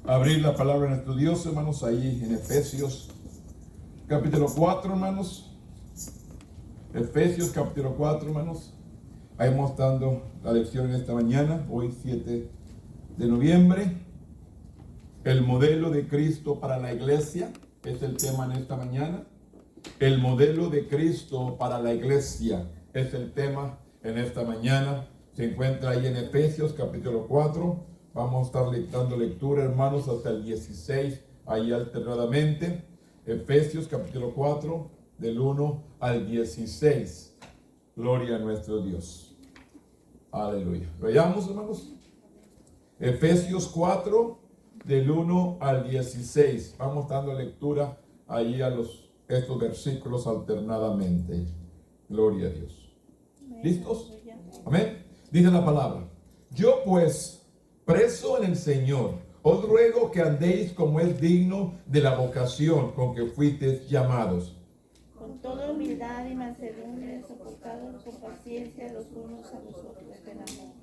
Abrir la palabra en nuestro Dios, hermanos, ahí en Efesios capítulo 4, hermanos. Efesios capítulo 4, hermanos. Ahí vamos dando la lección en esta mañana, hoy 7 de noviembre. El modelo de Cristo para la iglesia es el tema en esta mañana. El modelo de Cristo para la iglesia es el tema en esta mañana. Se encuentra ahí en Efesios capítulo 4. Vamos a estar dando lectura, hermanos, hasta el 16, ahí alternadamente. Efesios capítulo 4, del 1 al 16. Gloria a nuestro Dios. Aleluya. Veamos, hermanos. Efesios 4, del 1 al 16. Vamos dando lectura ahí a estos versículos alternadamente. Gloria a Dios. ¿Listos? Amén. Dice la palabra: yo pues, preso en el Señor, os ruego que andéis como es digno de la vocación con que fuisteis llamados, con toda humildad y mansedumbre, soportados con paciencia los unos a los otros en amor.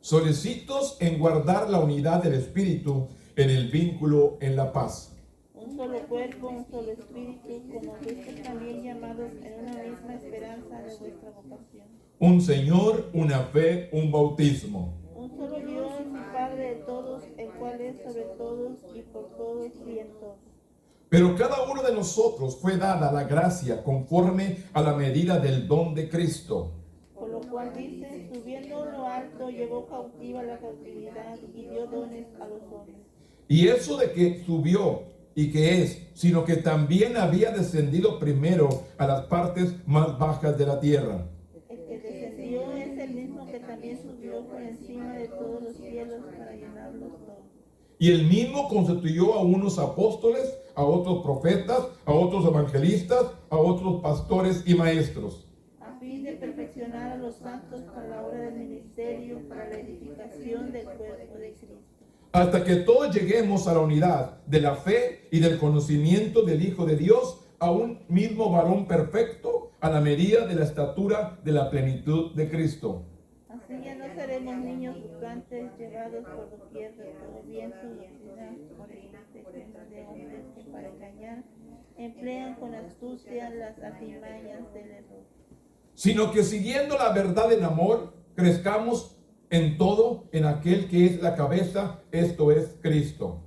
solicitos en guardar la unidad del Espíritu en el vínculo en la paz. Un solo cuerpo, un solo espíritu, como fuisteis también llamados en una misma esperanza de vuestra vocación. Un Señor, una fe, un bautismo. Un solo Dios y Padre de todos, el cual es sobre todos y por todos y en todos. Pero cada uno de nosotros fue dada la gracia conforme a la medida del don de Cristo. Por lo cual dice, subiendo lo alto, llevó cautiva la cautividad y dio dones a los hombres. Y eso de que subió y que es, sino que también había descendido primero a las partes más bajas de la tierra. El que descendió es el mismo que también subió por encima de todos los cielos para llenarlos todos. Y el mismo constituyó a unos apóstoles, a otros profetas, a otros evangelistas, a otros pastores y maestros, A fin de perfeccionar a los santos para la obra del ministerio, para la edificación del cuerpo de Cristo. hasta que todos lleguemos a la unidad de la fe y del conocimiento del Hijo de Dios, a un mismo varón perfecto, a la medida de la estatura de la plenitud de Cristo. Así ya no seremos niños jugantes llevados por doquier de todo viento y doctrina por el intelecto de hombres que para engañar emplean con astucia las artimañas del error. Sino que siguiendo la verdad en amor, crezcamos en todo en aquel que es la cabeza, esto es Cristo,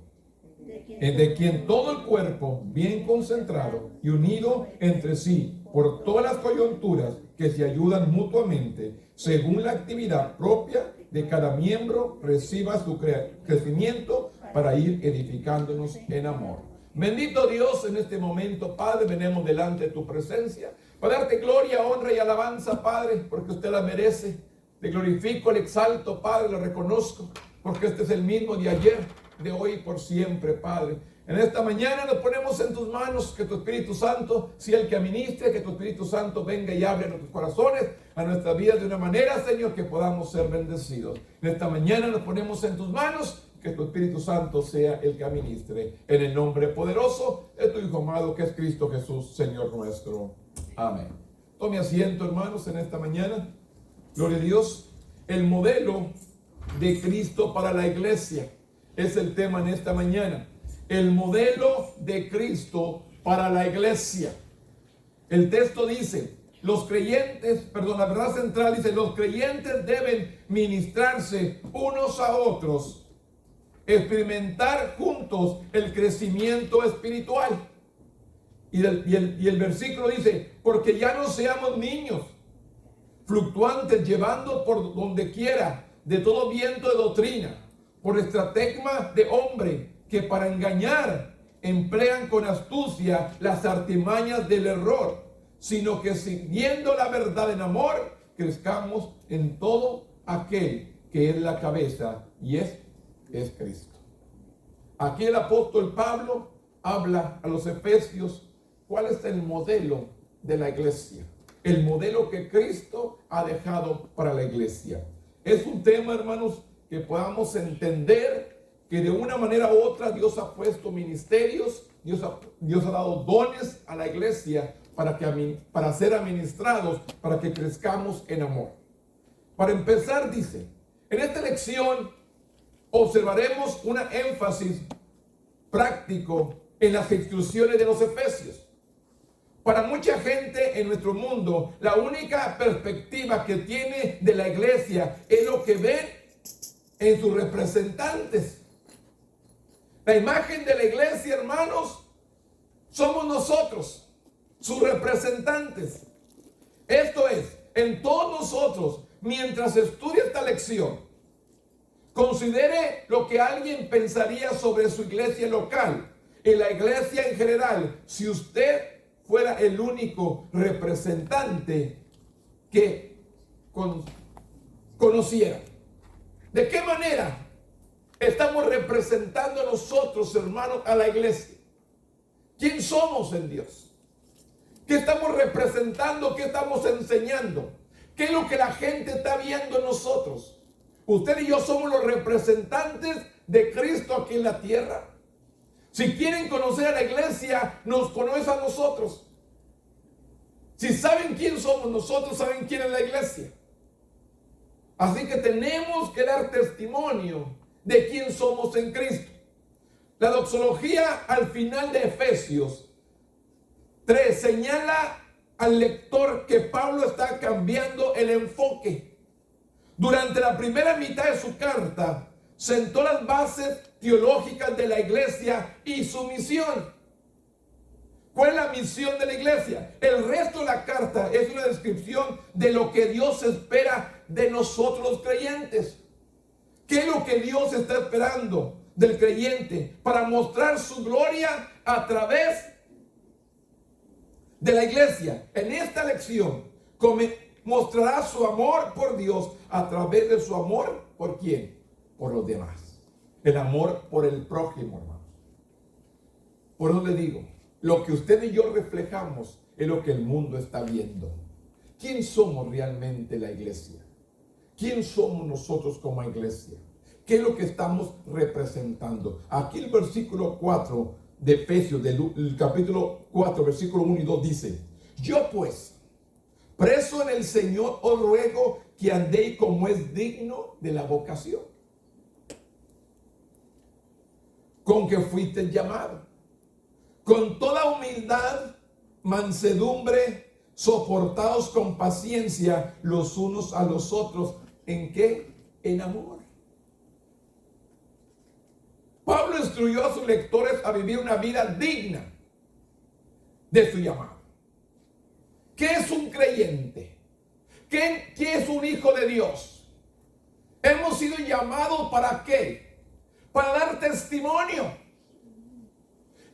de quien todo el cuerpo, bien concentrado y unido entre sí por todas las coyunturas que se ayudan mutuamente, según la actividad propia de cada miembro, reciba su crecimiento para ir edificándonos en amor. Bendito Dios, en este momento, Padre, venimos delante de tu presencia para darte gloria, honra y alabanza, Padre, porque usted la merece. Te glorifico, le exalto, Padre, lo reconozco, porque este es el mismo de ayer, de hoy y por siempre, Padre. En esta mañana nos ponemos en tus manos, que tu Espíritu Santo sea el que administre, que tu Espíritu Santo venga y abre a nuestros corazones, a nuestra vida de una manera, Señor, que podamos ser bendecidos. En esta mañana nos ponemos en tus manos, que tu Espíritu Santo sea el que administre, en el nombre poderoso de tu Hijo amado, que es Cristo Jesús, Señor nuestro. Amén. Tome asiento, hermanos, en esta mañana. Gloria a Dios. El modelo de Cristo para la iglesia es el tema en esta mañana. El modelo de Cristo para la iglesia. El texto dice, la verdad central dice, los creyentes deben ministrarse unos a otros, experimentar juntos el crecimiento espiritual. Y el versículo dice, porque ya no seamos niños fluctuantes, llevando por donde quiera de todo viento de doctrina, por estratagema de hombre, que para engañar emplean con astucia las artimañas del error, sino que siguiendo la verdad en amor, crezcamos en todo aquel que es la cabeza, y es Cristo. Aquí el apóstol Pablo habla a los efesios cuál es el modelo de la iglesia. El modelo que Cristo ha dejado para la iglesia. Es un tema, hermanos, que podamos entender que de una manera u otra Dios ha puesto ministerios, Dios ha dado dones a la iglesia para ser administrados, para que crezcamos en amor. Para empezar, dice, en esta lección observaremos una énfasis práctico en las instrucciones de los Efesios. Para mucha gente en nuestro mundo, la única perspectiva que tiene de la iglesia es lo que ven en sus representantes. La imagen de la iglesia, hermanos, somos nosotros, sus representantes. Esto es, en todos nosotros, mientras estudie esta lección, considere lo que alguien pensaría sobre su iglesia local y la iglesia en general si usted fuera el único representante que conociera. ¿De qué manera estamos representando nosotros, hermanos, a la iglesia? ¿Quién somos en Dios? ¿Qué estamos representando? ¿Qué estamos enseñando? ¿Qué es lo que la gente está viendo en nosotros? Usted y yo somos los representantes de Cristo aquí en la tierra. Si quieren conocer a la iglesia, nos conocen a nosotros. Si saben quién somos nosotros, saben quién es la iglesia. Así que tenemos que dar testimonio de quién somos en Cristo. La doxología al final de Efesios 3 señala al lector que Pablo está cambiando el enfoque. Durante la primera mitad de su carta, sentó las bases teológicas de la iglesia y su misión. ¿Cuál es la misión de la iglesia? El resto de la carta es una descripción de lo que Dios espera de nosotros los creyentes. ¿Qué es lo que Dios está esperando del creyente para mostrar su gloria a través de la iglesia? En esta lección mostrará su amor por Dios a través de su amor ¿por quién? Por los demás. El amor por el prójimo, hermanos. Por eso le digo, lo que usted y yo reflejamos es lo que el mundo está viendo. ¿Quién somos realmente la iglesia? ¿Quién somos nosotros como iglesia? ¿Qué es lo que estamos representando? Aquí el versículo 4 de Efesios, del capítulo 4, versículo 1 y 2 dice: yo pues, preso en el Señor, os ruego que andéis como es digno de la vocación con que fuiste llamado, con toda humildad, mansedumbre, soportaos con paciencia los unos a los otros. ¿En qué? En amor. Pablo instruyó a sus lectores a vivir una vida digna de su llamado. ¿Qué es un creyente? ¿Qué es un hijo de Dios? Hemos sido llamados ¿para qué? Para dar testimonio.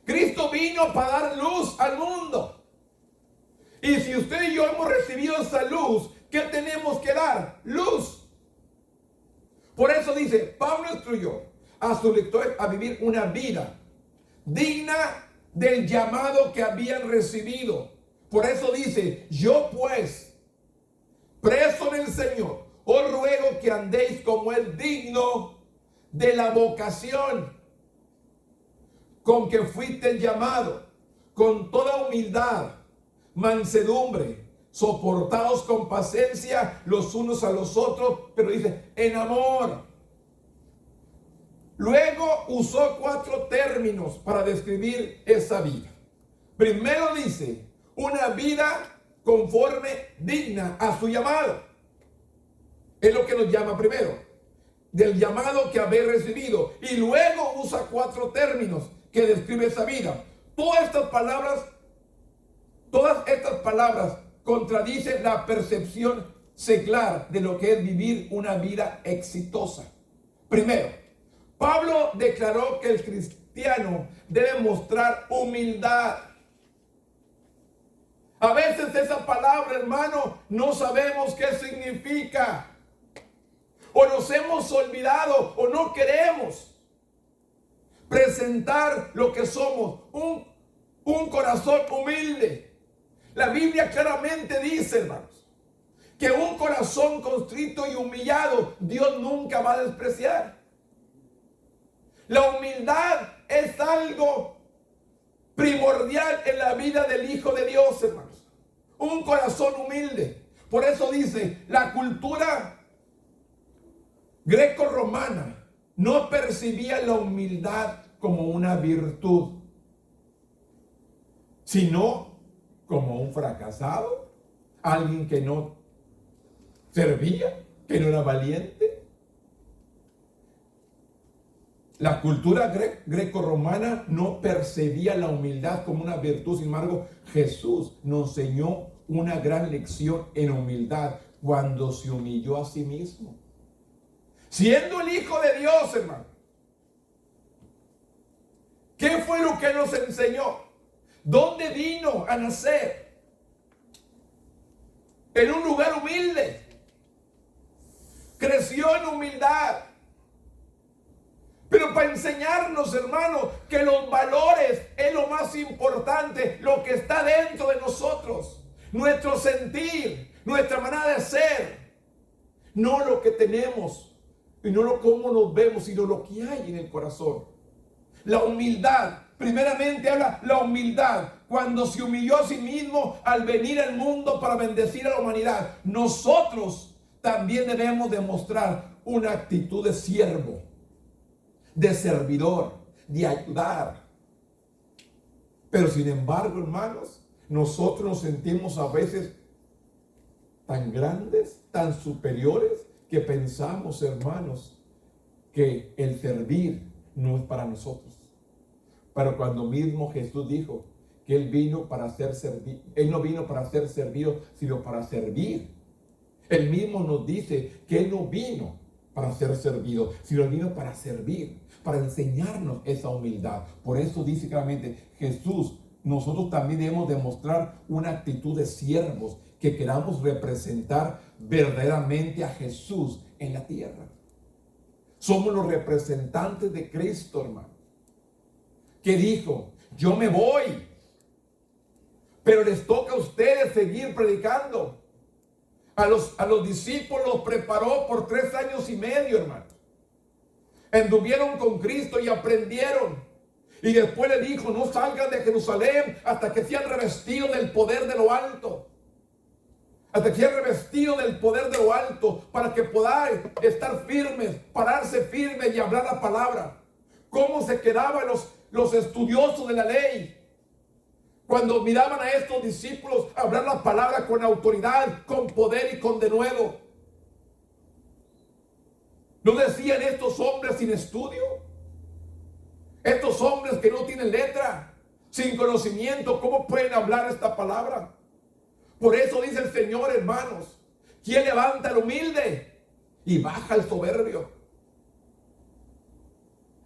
Cristo vino para dar luz al mundo. Y si usted y yo hemos recibido esa luz, ¿qué tenemos que dar? Luz. Por eso dice, Pablo instruyó a sus lectores a vivir una vida digna del llamado que habían recibido. Por eso dice, yo pues, preso en el Señor, os ruego que andéis como es digno de la vocación con que fuiste llamado, con toda humildad, mansedumbre, soportaos con paciencia los unos a los otros, pero dice, en amor. Luego usó 4 términos para describir esa vida. Primero dice, una vida conforme, digna a su llamado. Es lo que nos llama primero, del llamado que habéis recibido. Y luego usa 4 términos que describe esa vida. Todas estas palabras contradicen la percepción secular de lo que es vivir una vida exitosa. Primero, Pablo declaró que el cristiano debe mostrar humildad. A veces esa palabra, hermano, no sabemos qué significa. O nos hemos olvidado o no queremos presentar lo que somos, un corazón humilde. La Biblia claramente dice, hermanos, que un corazón contrito y humillado Dios nunca va a despreciar. La humildad es algo primordial en la vida del Hijo de Dios, hermanos. Un corazón humilde. Por eso dice, la cultura greco-romana no percibía la humildad como una virtud, sino como un fracasado, alguien que no servía, que no era valiente. La cultura greco-romana no percibía la humildad como una virtud. Sin embargo, Jesús nos enseñó una gran lección en humildad cuando se humilló a sí mismo, siendo el Hijo de Dios, hermano. ¿Qué fue lo que nos enseñó? ¿Dónde vino a nacer? En un lugar humilde. Creció en humildad. Pero para enseñarnos, hermano, que los valores es lo más importante, lo que está dentro de nosotros. Nuestro sentir, nuestra manera de ser. No lo que tenemos, y no lo cómo nos vemos, sino lo que hay en el corazón. La humildad, primeramente habla la humildad, cuando se humilló a sí mismo al venir al mundo para bendecir a la humanidad. Nosotros también debemos demostrar una actitud de siervo, de servidor, de ayudar. Pero sin embargo, hermanos, nosotros nos sentimos a veces tan grandes, tan superiores, que pensamos, hermanos, que el servir no es para nosotros. Pero cuando mismo Jesús dijo que Él vino para ser servido, Él no vino para ser servido, sino para servir. Él mismo nos dice que Él no vino para ser servido, sino vino para servir, para enseñarnos esa humildad. Por eso dice claramente Jesús, nosotros también debemos demostrar una actitud de siervos, que queramos representar verdaderamente a Jesús en la tierra. Somos los representantes de Cristo, hermano, que dijo, yo me voy, pero les toca a ustedes seguir predicando. A los discípulos los preparó por 3 años y medio, hermano. Anduvieron con Cristo y aprendieron. Y después le dijo, no salgan de Jerusalén hasta que sean revestidos del poder de lo alto. Hasta que sean revestidos del poder de lo alto, para que podáis estar firmes, pararse firmes y hablar la palabra. ¿Cómo se quedaban los estudiosos de la ley cuando miraban a estos discípulos hablar la palabra con autoridad, con poder y con denuedo? ¿No decían estos hombres sin estudio? Estos hombres que no tienen letra, sin conocimiento, ¿cómo pueden hablar esta palabra? Por eso dice el Señor, hermanos, ¿quién levanta al humilde y baja al soberbio?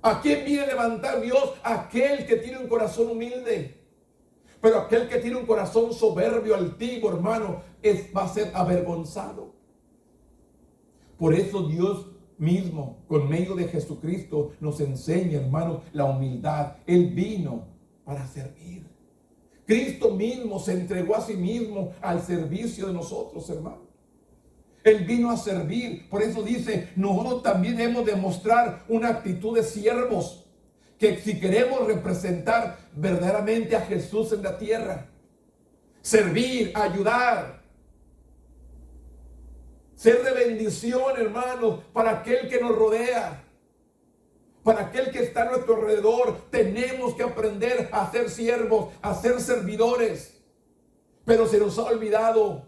¿A quién viene a levantar Dios? Aquel que tiene un corazón humilde. Pero aquel que tiene un corazón soberbio, altivo, hermano, va a ser avergonzado. Por eso Dios mismo, con medio de Jesucristo, nos enseña, hermano, la humildad. Él vino para servir. Cristo mismo se entregó a sí mismo al servicio de nosotros, hermano. Él vino a servir. Por eso dice, nosotros también debemos demostrar una actitud de siervos, que si queremos representar verdaderamente a Jesús en la tierra, servir, ayudar, ser de bendición, hermanos, para aquel que nos rodea, para aquel que está a nuestro alrededor. Tenemos que aprender a ser siervos, a ser servidores. Pero se nos ha olvidado.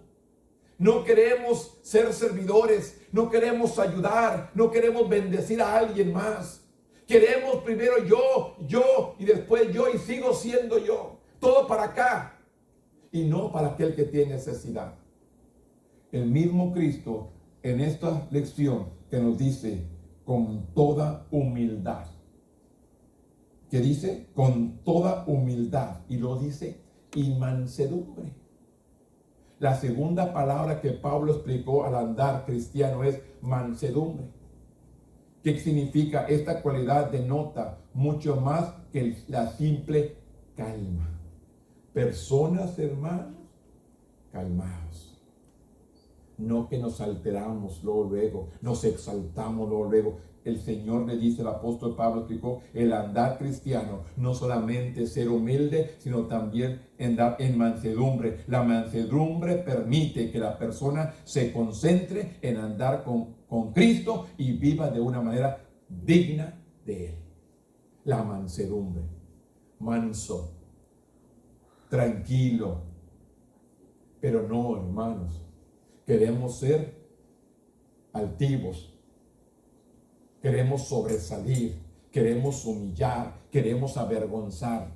No queremos ser servidores, no queremos ayudar, no queremos bendecir a alguien más. Queremos primero yo y después yo, y sigo siendo yo. Todo para acá y no para aquel que tiene necesidad. El mismo Cristo en esta lección que nos dice con toda humildad. ¿Qué dice? Con toda humildad. Y lo dice y mansedumbre. La segunda palabra que Pablo explicó al andar cristiano es mansedumbre. ¿Qué significa? Esta cualidad denota mucho más que la simple calma. Personas, hermanos, calmados. No que nos alteramos luego, nos exaltamos luego. El Señor le dice, el apóstol Pablo explicó, el andar cristiano, no solamente ser humilde, sino también andar en mansedumbre. La mansedumbre permite que la persona se concentre en andar con Cristo y viva de una manera digna de Él. la mansedumbre. Manso, tranquilo. Pero no, hermanos, queremos ser altivos, queremos sobresalir, queremos humillar, queremos avergonzar.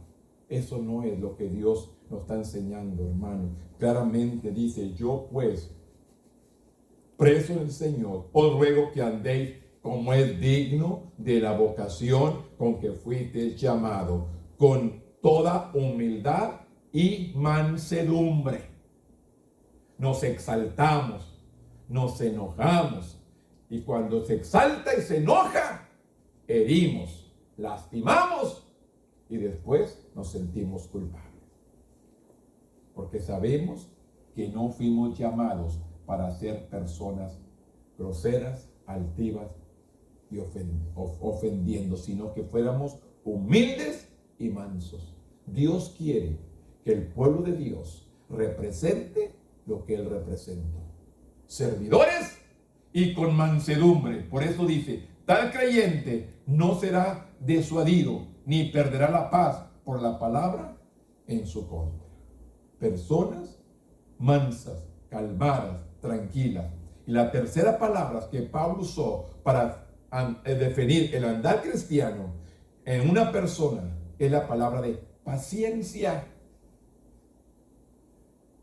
Eso no es lo que Dios nos está enseñando, hermanos. Claramente dice: yo pues, preso en el Señor, os ruego que andéis como es digno de la vocación con que fuisteis llamado, con toda humildad y mansedumbre. Nos exaltamos, nos enojamos, y cuando se exalta y se enoja, herimos, lastimamos y después nos sentimos culpables. Porque sabemos que no fuimos llamados para ser personas groseras, altivas y ofendiendo, sino que fuéramos humildes y mansos. Dios quiere que el pueblo de Dios represente lo que Él representó: servidores y con mansedumbre. Por eso dice: tal creyente no será disuadido ni perderá la paz por la palabra en su contra. Personas mansas, calmadas, tranquilas. Y la tercera palabra que Pablo usó para definir el andar cristiano en una persona es la palabra de paciencia.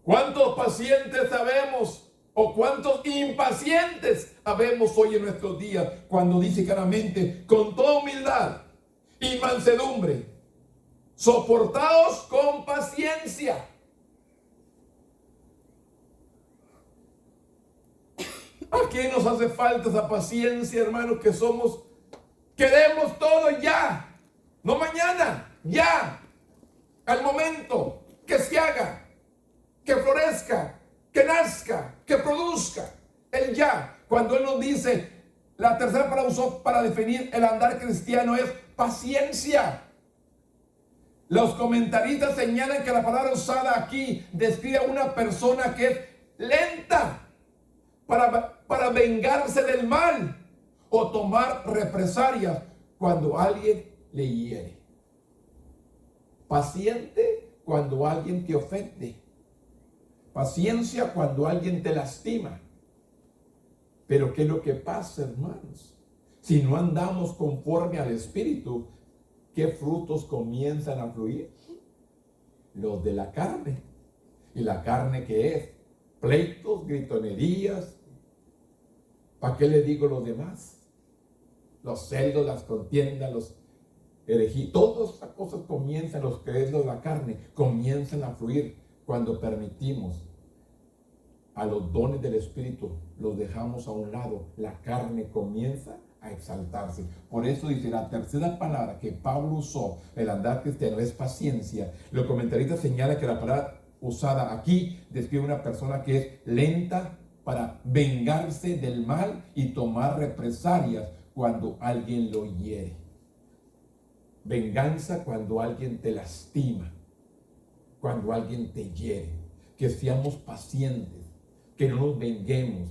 ¿Cuántos pacientes sabemos o cuántos impacientes habemos hoy en nuestros días? Cuando dice claramente: con toda humildad y mansedumbre, soportaos con paciencia. ¿A quién nos hace falta esa paciencia, hermanos? Que somos, queremos todo ya, no mañana, ya, al momento, que se haga, que florezca, que nazca, que produzca, el ya. Cuando Él nos dice, la tercera palabra usó para definir el andar cristiano es paciencia. Los comentaristas señalan que la palabra usada aquí describe a una persona que es lenta para vengarse del mal o tomar represalias cuando alguien le hiere. Paciente cuando alguien te ofende. Paciencia cuando alguien te lastima. Pero ¿qué es lo que pasa, hermanos? Si no andamos conforme al Espíritu, ¿qué frutos comienzan a fluir? Los de la carne. ¿Y la carne qué es? Pleitos, gritonerías. ¿Para qué le digo los demás? Los celos, las contiendas, los herejías, todas esas cosas comienzan, los que es lo de la carne, comienzan a fluir cuando permitimos a los dones del Espíritu, los dejamos a un lado, la carne comienza a exaltarse. Por eso dice la tercera palabra que Pablo usó, el andar cristiano, es paciencia. Los comentaristas señalan que la palabra usada aquí describe una persona que es lenta para vengarse del mal y tomar represalias cuando alguien lo hiere. Venganza cuando alguien te lastima, cuando alguien te hiere. Que seamos pacientes, que no nos venguemos,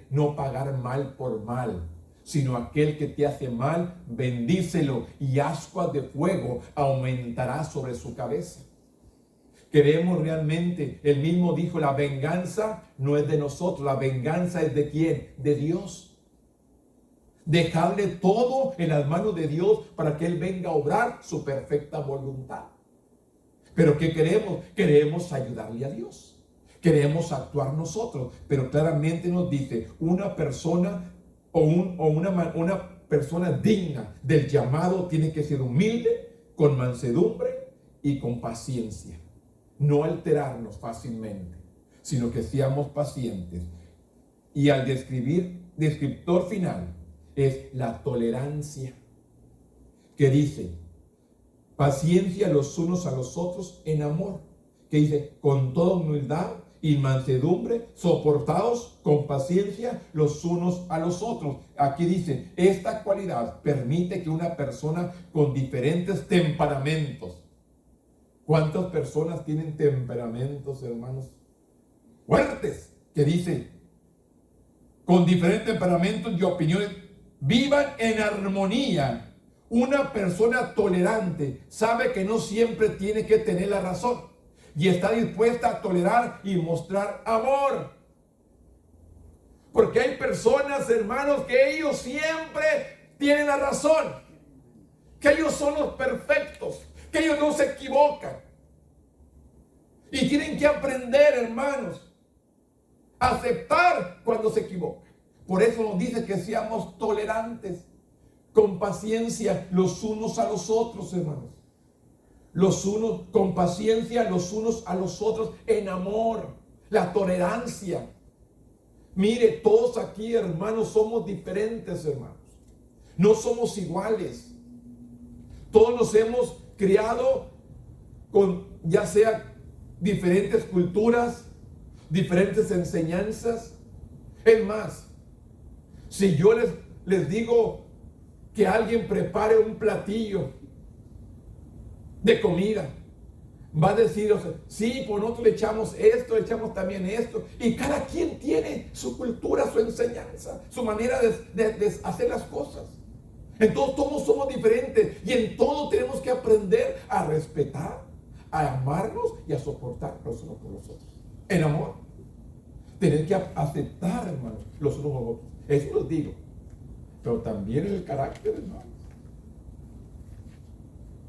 no pagar mal por mal, sino aquel que te hace mal, bendícelo y ascuas de fuego aumentará sobre su cabeza. Queremos realmente, él mismo dijo, la venganza no es de nosotros, la venganza es de ¿quién? De Dios. Dejarle todo en las manos de Dios para que Él venga a obrar su perfecta voluntad. Pero ¿qué queremos? Queremos ayudarle a Dios. Queremos actuar nosotros. Pero claramente nos dice, una persona una persona digna del llamado tiene que ser humilde, con mansedumbre y con paciencia. No alterarnos fácilmente, sino que seamos pacientes. Y al descriptor final es la tolerancia, que dice, paciencia los unos a los otros en amor, que dice, con toda humildad y mansedumbre, soportaos con paciencia los unos a los otros. Aquí dice, esta cualidad permite que una persona con diferentes temperamentos. ¿Cuántas personas tienen temperamentos, hermanos? Fuertes, que dice, con diferentes temperamentos y opiniones, vivan en armonía, Una persona tolerante sabe que no siempre tiene que tener la razón y está dispuesta a tolerar y mostrar amor. Porque hay personas, hermanos, que ellos siempre tienen la razón, que ellos son los perfectos, que ellos no se equivocan. Y tienen que aprender, hermanos, a aceptar cuando se equivocan. Por eso nos dice que seamos tolerantes, con paciencia los unos a los otros, hermanos. Los unos, con paciencia los unos a los otros, en amor, la tolerancia. Mire, todos aquí, hermanos, somos diferentes, hermanos. No somos iguales. Todos nos hemos criado con, ya sea diferentes culturas, diferentes enseñanzas. Es más, si yo les digo que alguien prepare un platillo de comida, va a decir, o sea, sí, por nosotros le echamos esto, le echamos también esto, y cada quien tiene su cultura, su enseñanza, su manera de hacer las cosas. Entonces todos somos diferentes y en todo tenemos que aprender a respetar, a amarnos y a soportar los unos por los otros. En amor. Tener que aceptar, hermanos, los unos por los otros. Eso los digo. Pero también el carácter, hermanos.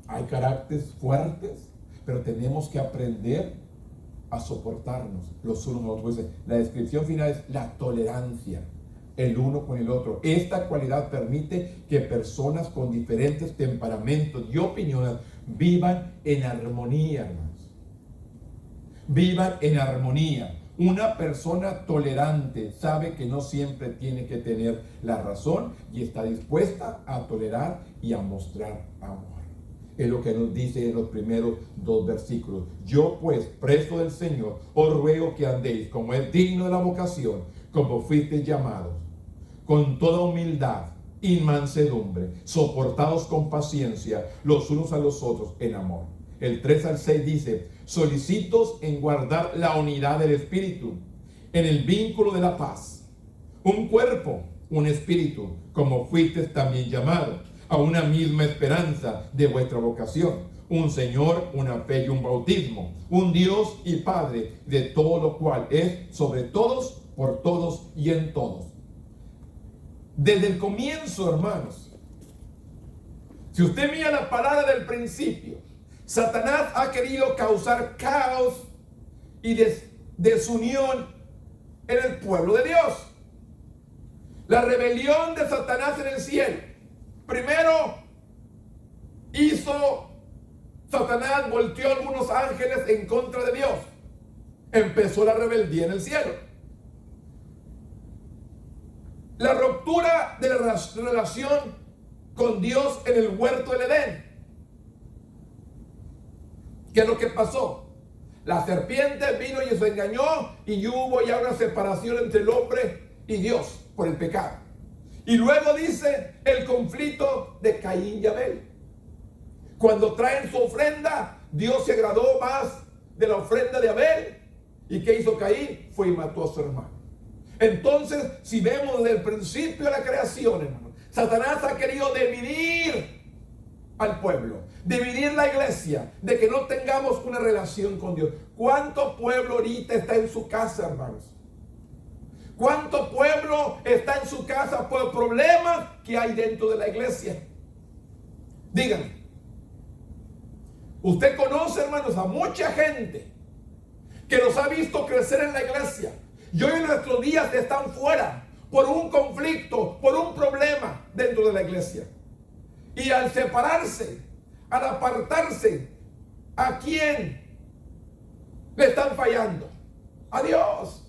Hay caracteres fuertes, pero tenemos que aprender a soportarnos los unos por los otros. La descripción final es la tolerancia, el uno con el otro. Esta cualidad permite que personas con diferentes temperamentos y opiniones vivan en armonía, hermanos. Vivan en armonía. Una persona tolerante sabe que no siempre tiene que tener la razón y está dispuesta a tolerar y a mostrar amor. Es lo que nos dice en los primeros 2 versículos. Yo pues, preso del Señor, os ruego que andéis como es digno de la vocación, como fuisteis llamados, con toda humildad y mansedumbre, soportados con paciencia los unos a los otros en amor. El 3 al 6 dice, solicitos en guardar la unidad del Espíritu, en el vínculo de la paz. Un cuerpo, un espíritu, como fuisteis también llamados, a una misma esperanza de vuestra vocación. Un Señor, una fe y un bautismo. Un Dios y Padre, de todo lo cual es sobre todos, por todos y en todos. Desde el comienzo, hermanos, si usted mira la palabra del principio, Satanás ha querido causar caos y desunión en el pueblo de Dios. La rebelión de Satanás en el cielo. Primero Satanás volteó a algunos ángeles en contra de Dios. Empezó la rebeldía en el cielo. La ruptura de la relación con Dios en el huerto del Edén. ¿Qué es lo que pasó? La serpiente vino y se engañó y hubo ya una separación entre el hombre y Dios por el pecado. Y luego dice el conflicto de Caín y Abel. Cuando traen su ofrenda, Dios se agradó más de la ofrenda de Abel. ¿Y qué hizo Caín? Fue y mató a su hermano. Entonces, si vemos desde el principio de la creación, hermano, Satanás ha querido dividir al pueblo, dividir la iglesia, de que no tengamos una relación con Dios. ¿Cuánto pueblo ahorita está en su casa, hermanos? ¿Cuánto pueblo está en su casa por problemas que hay dentro de la iglesia? Díganme. Usted conoce, hermanos, a mucha gente que los ha visto crecer en la iglesia y hoy en nuestros días están fuera por un conflicto, por un problema dentro de la iglesia. Y al separarse, al apartarse, ¿a quién le están fallando? A Dios.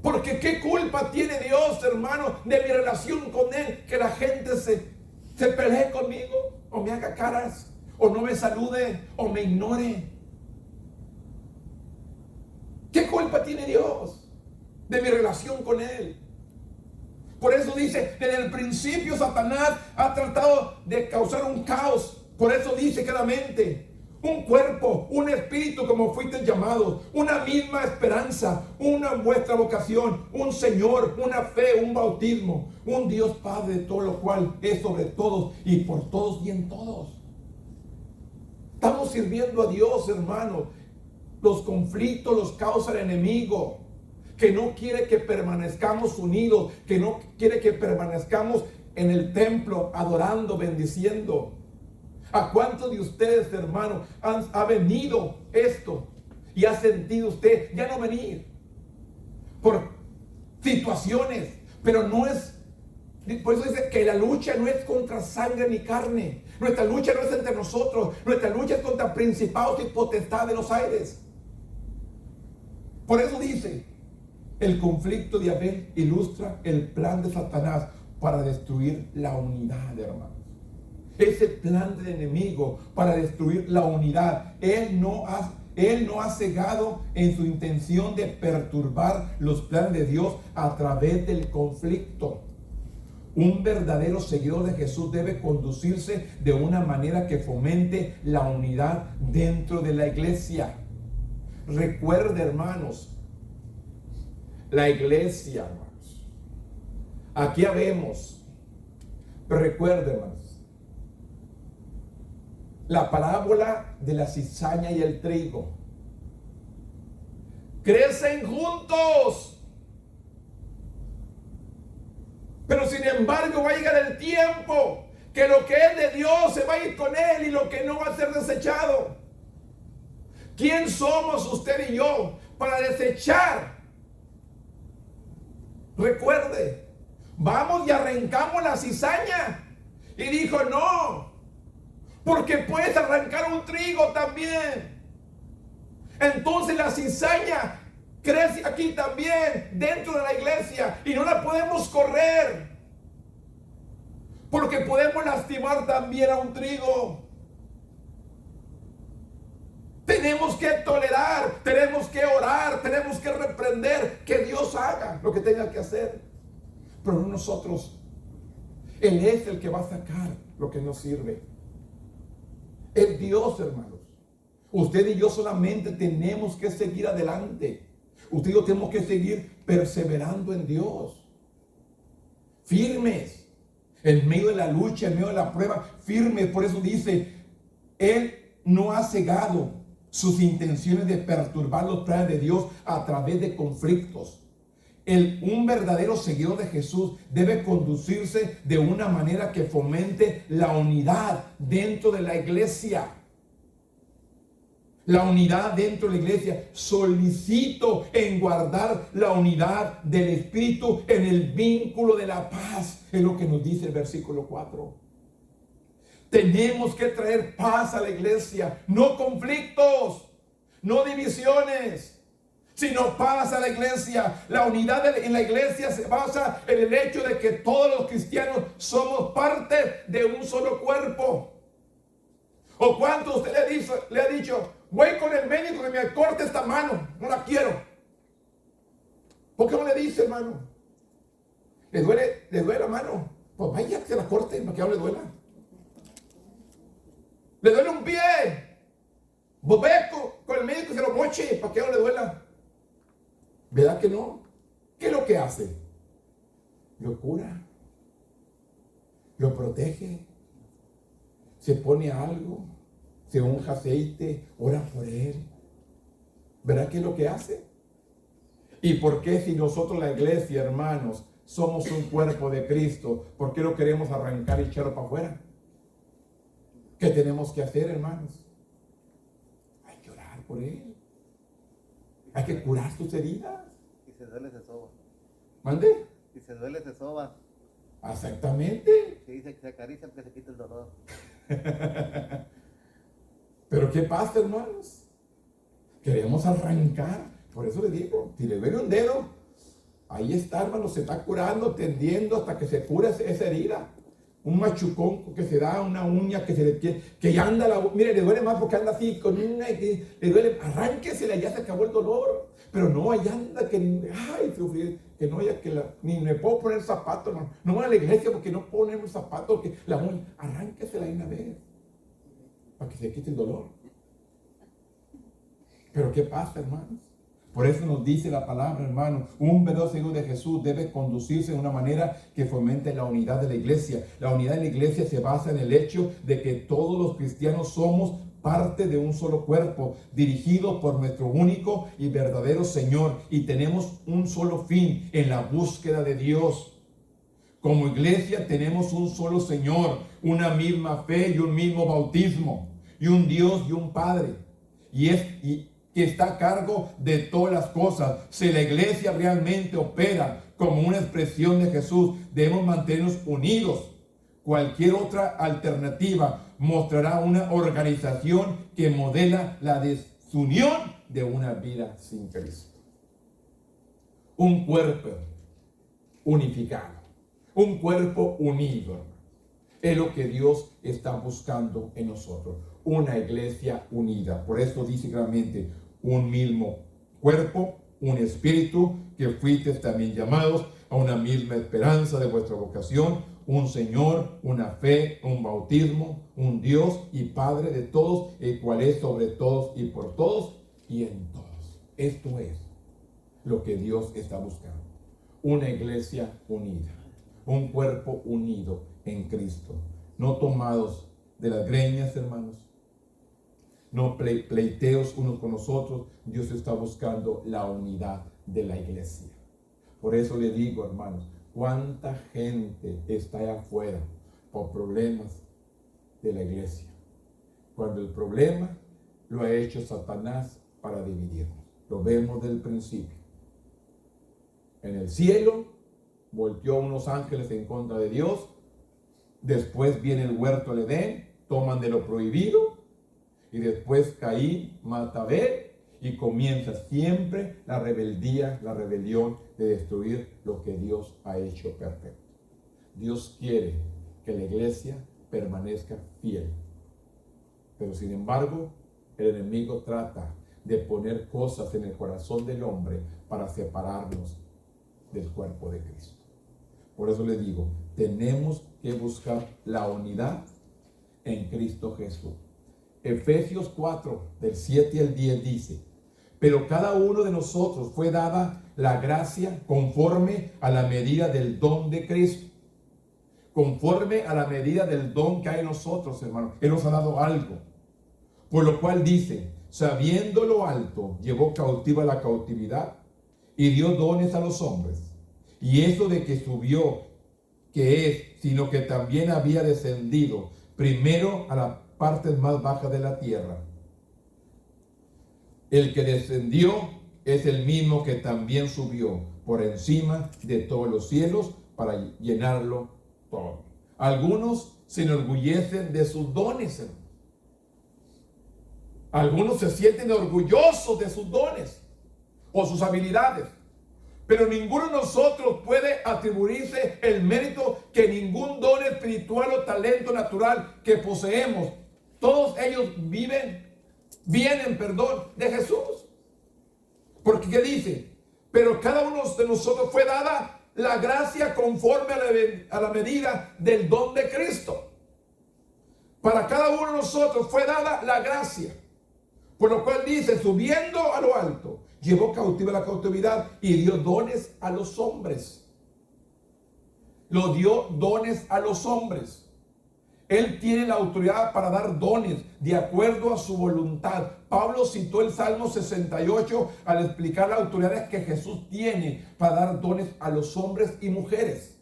Porque ¿qué culpa tiene Dios, hermano, de mi relación con Él? Que la gente se pelee conmigo, o me haga caras, o no me salude, o me ignore. ¿Qué culpa tiene Dios de mi relación con Él? Por eso dice, desde el principio Satanás ha tratado de causar un caos. Por eso dice claramente, un cuerpo, un espíritu como fuiste llamados, una misma esperanza, una vuestra vocación, un Señor, una fe, un bautismo, un Dios Padre, de todo lo cual es sobre todos y por todos y en todos. Estamos sirviendo a Dios, hermanos. Los conflictos los causa el enemigo, que no quiere que permanezcamos unidos, que no quiere que permanezcamos en el templo adorando, bendiciendo. ¿A cuántos de ustedes, hermanos, ha venido esto y ha sentido usted ya no venir por situaciones? Pero no es, por eso dice que la lucha no es contra sangre ni carne. Nuestra lucha no es entre nosotros. Nuestra lucha es contra principados y potestades de los aires. Por eso dice, el conflicto de Abel ilustra el plan de Satanás para destruir la unidad, hermanos. Ese plan del enemigo para destruir la unidad. Él no ha cegado en su intención de perturbar los planes de Dios a través del conflicto. Un verdadero seguidor de Jesús debe conducirse de una manera que fomente la unidad dentro de la iglesia. Recuerde, hermanos, la iglesia, hermanos. Aquí habemos, pero recuerde, hermanos, la parábola de la cizaña y el trigo. Crecen juntos, pero sin embargo va a llegar el tiempo que lo que es de Dios se va a ir con él y lo que no va a ser desechado. ¿Quién somos usted y yo para desechar? Recuerde, vamos y arrancamos la cizaña. Y dijo, no, porque puedes arrancar un trigo también. Entonces la cizaña crece aquí también, dentro de la iglesia, y no la podemos correr, porque podemos lastimar también a un trigo. Tenemos que tolerar, tenemos que orar, tenemos que reprender, que Dios haga lo que tenga que hacer, pero no nosotros. Él es el que va a sacar lo que nos sirve. Es Dios, hermanos. Usted y yo solamente tenemos que seguir adelante. Usted y yo tenemos que seguir perseverando en Dios. Firmes. En medio de la lucha, en medio de la prueba, firmes. Por eso dice, Él no ha cegado sus intenciones de perturbar los planes de Dios a través de conflictos. Un verdadero seguidor de Jesús debe conducirse de una manera que fomente la unidad dentro de la iglesia. La unidad dentro de la iglesia. Solicito en guardar la unidad del Espíritu en el vínculo de la paz. Es lo que nos dice el versículo 4. Tenemos que traer paz a la iglesia. No conflictos, no divisiones, sino paz a la iglesia. La unidad en la iglesia se basa en el hecho de que todos los cristianos somos parte de un solo cuerpo. ¿O cuánto usted le ha dicho, voy con el médico que me corte esta mano, no la quiero? ¿Por qué no le dice, hermano? ¿Le duele la mano? Pues vaya que se la corte para que no le duela. ¿Le duele un pie? Pues vaya con el médico y se lo moche para que no le duela. ¿Verdad que no? ¿Qué es lo que hace? Lo cura, lo protege, se pone algo, se unja aceite, ora por él. ¿Verdad que es lo que hace? ¿Y por qué si nosotros la iglesia, hermanos, somos un cuerpo de Cristo, por qué lo queremos arrancar y echarlo para afuera? ¿Qué tenemos que hacer, hermanos? Hay que orar por él. Hay que curar sus heridas. Y se duele, se soba. ¿Mande? Y se duele, se soba. Exactamente. Se dice que se acaricia porque se quita el dolor. Pero ¿qué pasa, hermanos? Queremos arrancar. Por eso le digo, si le duele un dedo, ahí está, hermano, se está curando, tendiendo hasta que se cura esa herida. Un machucón que se da, una uña que se le tiene, que ya anda mire, le duele más porque anda así con una, que le duele, arránquesela, ya se acabó el dolor. Pero no, ahí anda que, ay, sufrir, que no, ya que ni me puedo poner zapatos, hermano. No voy a la iglesia porque no puedo ponerme zapatos, que la uña, arránquesela ahí una vez, para que se quite el dolor. Pero ¿qué pasa, hermanos? Por eso nos dice la palabra, hermano, un verdadero seguidor de Jesús debe conducirse de una manera que fomente la unidad de la iglesia. La unidad de la iglesia se basa en el hecho de que todos los cristianos somos parte de un solo cuerpo, dirigido por nuestro único y verdadero Señor, y tenemos un solo fin en la búsqueda de Dios. Como iglesia tenemos un solo Señor, una misma fe y un mismo bautismo, y un Dios y un Padre, y que está a cargo de todas las cosas. Si la iglesia realmente opera como una expresión de Jesús, debemos mantenernos unidos. Cualquier otra alternativa mostrará una organización que modela la desunión de una vida sin Cristo. Un cuerpo unificado, un cuerpo unido, hermano, es lo que Dios está buscando en nosotros. Una iglesia unida. Por eso dice claramente, un mismo cuerpo, un espíritu, que fuisteis también llamados a una misma esperanza de vuestra vocación, un Señor, una fe, un bautismo, un Dios y Padre de todos, el cual es sobre todos y por todos y en todos. Esto es lo que Dios está buscando. Una iglesia unida, un cuerpo unido en Cristo, no tomados de las greñas, hermanos, no pleiteos unos con los otros. Dios está buscando la unidad de la iglesia. Por eso le digo, hermanos, cuánta gente está allá afuera por problemas de la iglesia, cuando el problema lo ha hecho Satanás para dividirnos. Lo vemos del principio. En el cielo volteó unos ángeles en contra de Dios. Después viene el huerto del Edén, toman de lo prohibido. Y después Caín mata a Abel y comienza siempre la rebeldía, la rebelión de destruir lo que Dios ha hecho perfecto. Dios quiere que la iglesia permanezca fiel. Pero sin embargo, el enemigo trata de poner cosas en el corazón del hombre para separarnos del cuerpo de Cristo. Por eso le digo, tenemos que buscar la unidad en Cristo Jesús. Efesios 4, del 7 al 10 dice, pero cada uno de nosotros fue dada la gracia conforme a la medida del don de Cristo. Conforme a la medida del don que hay en nosotros, hermanos. Él nos ha dado algo. Por lo cual dice, sabiendo lo alto, llevó cautiva la cautividad y dio dones a los hombres. Y eso de que subió, que es, sino que también había descendido primero a la partes más bajas de la tierra. El que descendió es el mismo que también subió por encima de todos los cielos para llenarlo todo. Algunos se enorgullecen de sus dones, hermanos. Algunos se sienten orgullosos de sus dones o sus habilidades. Pero ninguno de nosotros puede atribuirse el mérito que ningún don espiritual o talento natural que poseemos. Todos ellos vienen de Jesús. Porque ¿qué dice? Pero cada uno de nosotros fue dada la gracia conforme a la medida del don de Cristo. Para cada uno de nosotros fue dada la gracia. Por lo cual dice, subiendo a lo alto, llevó cautiva la cautividad y dio dones a los hombres. Lo dio dones a los hombres. Él tiene la autoridad para dar dones de acuerdo a su voluntad. Pablo citó el Salmo 68 al explicar las autoridades que Jesús tiene para dar dones a los hombres y mujeres.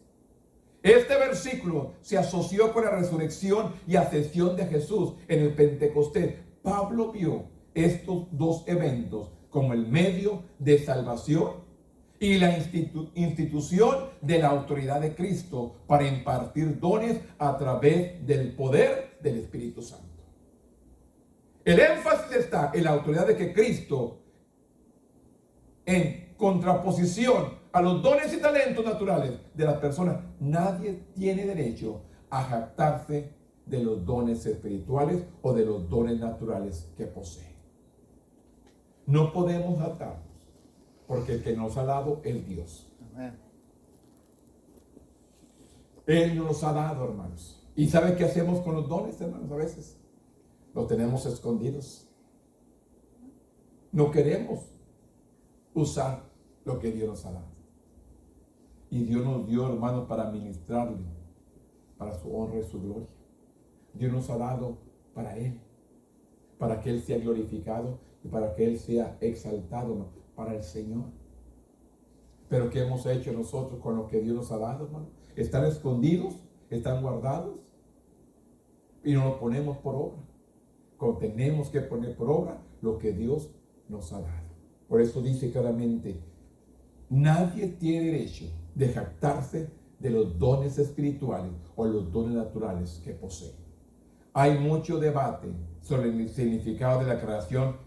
Este versículo se asoció con la resurrección y ascensión de Jesús en el Pentecostés. Pablo vio estos dos eventos como el medio de salvación y la institución de la autoridad de Cristo para impartir dones a través del poder del Espíritu Santo. El énfasis está en la autoridad de que Cristo, en contraposición a los dones y talentos naturales de las personas, nadie tiene derecho a jactarse de los dones espirituales o de los dones naturales que posee. No podemos jactarnos, porque el que nos ha dado es Dios. Amén. Él nos ha dado, hermanos. ¿Y sabe qué hacemos con los dones, hermanos? A veces los tenemos escondidos. no queremos usar lo que Dios nos ha dado. Y Dios nos dio, hermanos, para ministrarle, para su honra y su gloria. Dios nos ha dado para Él, para que Él sea glorificado y para que Él sea exaltado, ¿no? Para el Señor. Pero ¿qué hemos hecho nosotros con lo que Dios nos ha dado, hermano? Están escondidos, están guardados y no lo ponemos por obra. Tenemos que poner por obra lo que Dios nos ha dado. Por eso dice claramente, nadie tiene derecho de jactarse de los dones espirituales o los dones naturales que posee. Hay mucho debate sobre el significado de la declaración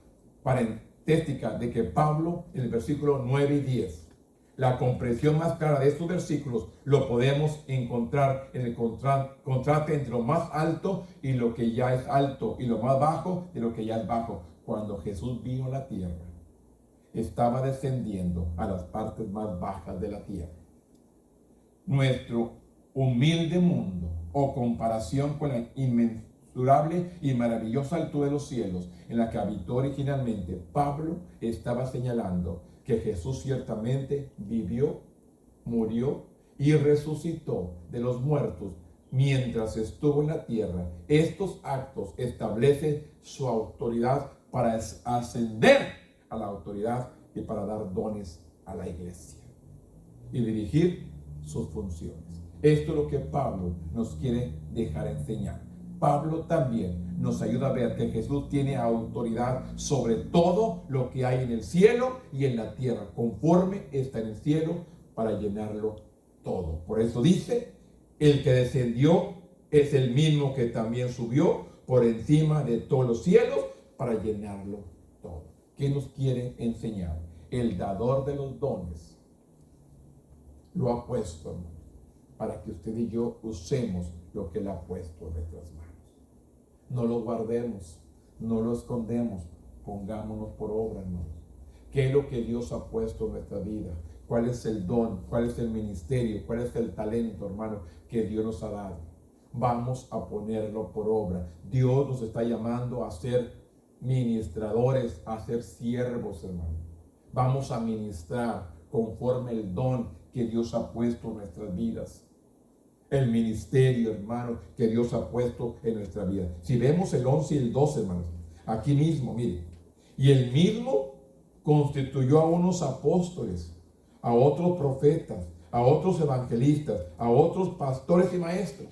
parentética de que Pablo, en el versículo 9 y 10, la comprensión más clara de estos versículos lo podemos encontrar en el contraste entre lo más alto y lo que ya es alto, y lo más bajo de lo que ya es bajo. Cuando Jesús vino a la tierra, estaba descendiendo a las partes más bajas de la tierra. Nuestro humilde mundo, o comparación con la inmensurable y maravillosa altura de los cielos en la que habitó originalmente, Pablo estaba señalando que Jesús ciertamente vivió, murió y resucitó de los muertos mientras estuvo en la tierra. Estos actos establecen su autoridad para ascender a la autoridad y para dar dones a la iglesia y dirigir sus funciones. Esto es lo que Pablo nos quiere dejar enseñar. Pablo también nos ayuda a ver que Jesús tiene autoridad sobre todo lo que hay en el cielo y en la tierra, conforme está en el cielo, para llenarlo todo. Por eso dice, el que descendió es el mismo que también subió por encima de todos los cielos para llenarlo todo. ¿Qué nos quiere enseñar? El dador de los dones lo ha puesto, hermano, para que usted y yo usemos lo que Él ha puesto en nuestras manos. No lo guardemos, no lo escondemos, pongámonos por obra, hermanos. ¿Qué es lo que Dios ha puesto en nuestra vida? ¿Cuál es el don? ¿Cuál es el ministerio? ¿Cuál es el talento, hermano, que Dios nos ha dado? Vamos a ponerlo por obra. Dios nos está llamando a ser ministradores, a ser siervos, hermano. Vamos a ministrar conforme el don que Dios ha puesto en nuestras vidas. El ministerio, hermano, que Dios ha puesto en nuestra vida. Si vemos el 11 y el 12, hermanos, aquí mismo, mire. Y el mismo constituyó a unos apóstoles, a otros profetas, a otros evangelistas, a otros pastores y maestros.